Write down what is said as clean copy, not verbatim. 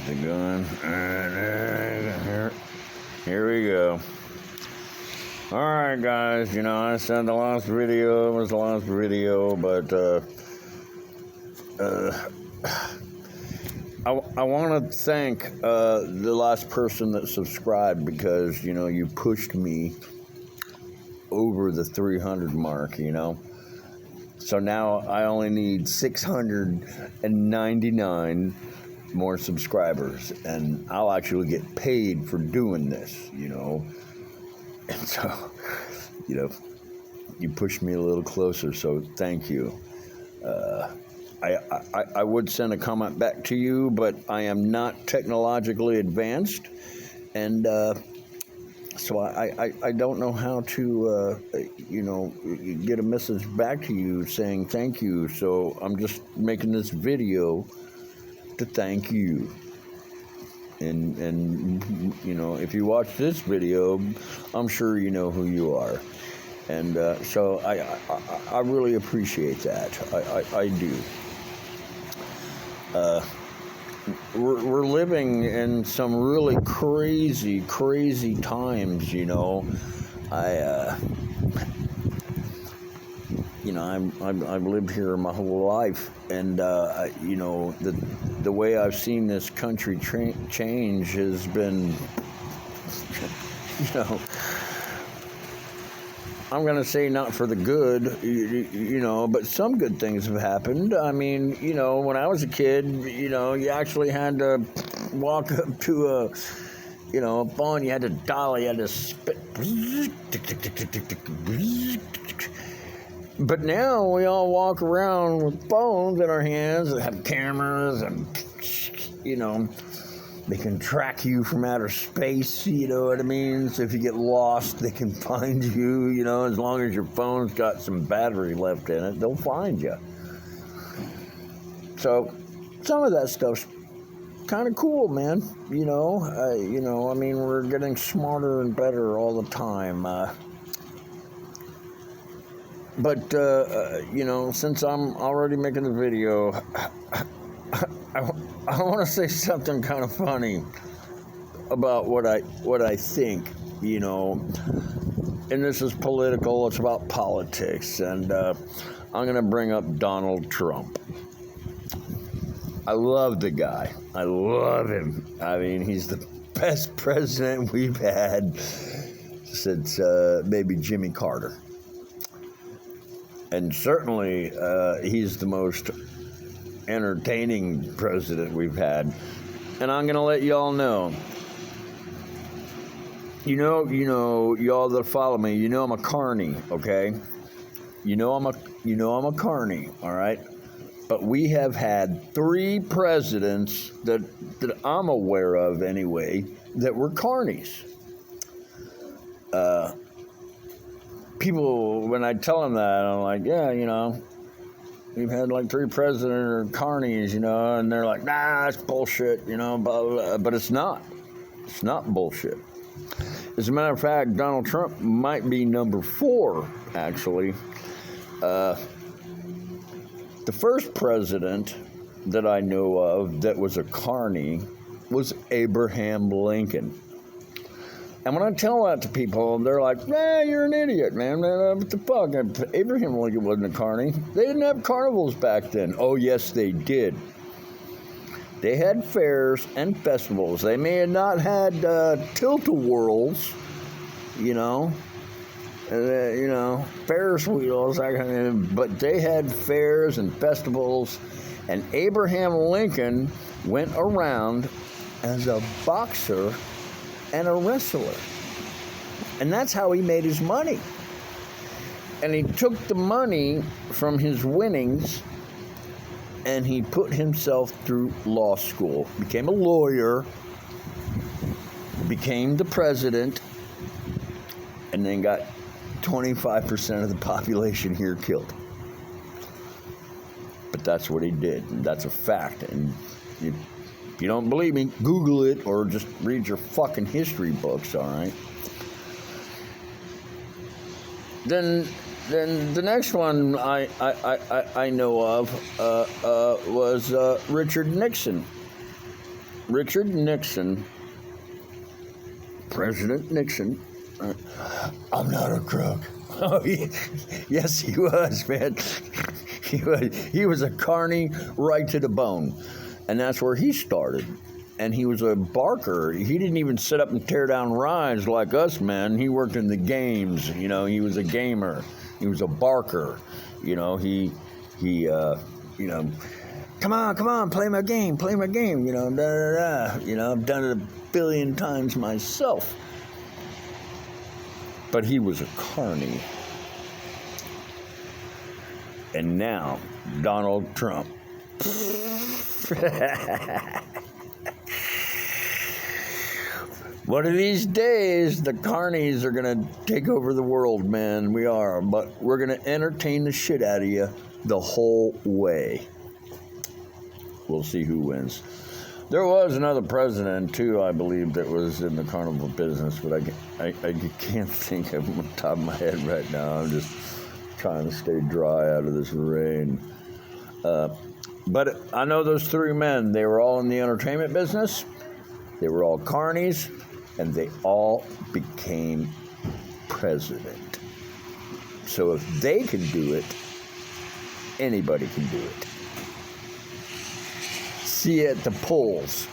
Is it going? Here we go. Alright, guys, I said the last video was the last video, but I want to thank the last person that subscribed because, you pushed me over the 300 mark, So now I only need 699 more subscribers, and I'll actually get paid for doing this, And so, you pushed me a little closer, so thank you. I would send a comment back to you, but I am not technologically advanced, and so I don't know how to, get a message back to you saying thank you, so I'm just making this video to thank you. And if you watch this video, I'm sure you know who you are. And so I really appreciate that. I do. We're living in some really crazy times, I've lived here my whole life, and the way I've seen this country change has been, I'm going to say not for the good, but some good things have happened. I mean, when I was a kid, you actually had to walk up to a phone, you had to dial, you had to spit. But now we all walk around with phones in our hands that have cameras and, they can track you from outer space, you know what I mean? So if you get lost, they can find you, as long as your phone's got some battery left in it, they'll find you. So some of that stuff's kind of cool, man. We're getting smarter and better all the time. But since I'm already making the video, I want to say something kind of funny about what I think, and this is political, it's about politics, and I'm going to bring up Donald Trump. I love the guy. I love him. I mean, he's the best president we've had since maybe Jimmy Carter. And certainly, he's the most entertaining president we've had. And I'm gonna let y'all know. Y'all that follow me, I'm a carny, okay? I'm a carny, all right? But we have had 3 presidents that I'm aware of anyway that were carnies. People, when I tell them that, I'm like, yeah, we've had like 3 presidents or carnies, and they're like, nah, that's bullshit, blah, blah, but it's not. It's not bullshit. As a matter of fact, Donald Trump might be number 4, actually. The first president that I know of that was a carny was Abraham Lincoln. And when I tell that to people, they're like, nah, you're an idiot, man. What the fuck? Abraham Lincoln wasn't a carny. They didn't have carnivals back then. Oh, yes, they did. They had fairs and festivals. They may have not had tilt-a-whirls, Ferris wheels, that kind of thing, but they had fairs and festivals. And Abraham Lincoln went around as a boxer and a wrestler. And that's how he made his money. And he took the money from his winnings and he put himself through law school, became a lawyer, became the president, and then got 25% of the population here killed. But that's what he did, and that's a fact. And if you don't believe me, Google it or just read your fucking history books, all right? Then the next one I know of was Richard Nixon. Richard Nixon, President Nixon, I'm not a crook. Oh, yes, he was, man. He was a carny right to the bone. And that's where he started. And he was a barker. He didn't even sit up and tear down rides like us, man. He worked in the games. You know, he was a gamer. He was a barker. You know, you know, come on, play my game. You know, da da da. You know, I've done it a billion times myself. But he was a carny. And now, Donald Trump. One of these days, the carnies are going to take over the world, man. We are. But we're going to entertain the shit out of you the whole way. We'll see who wins. There was another president, too, I believe, that was in the carnival business, but I can't think of him on the top of my head right now. I'm just trying to stay dry out of this rain. But I know those three men. They were all in the entertainment business. They were all carnies, and they all became president. So if they can do it, anybody can do it. See you at the polls.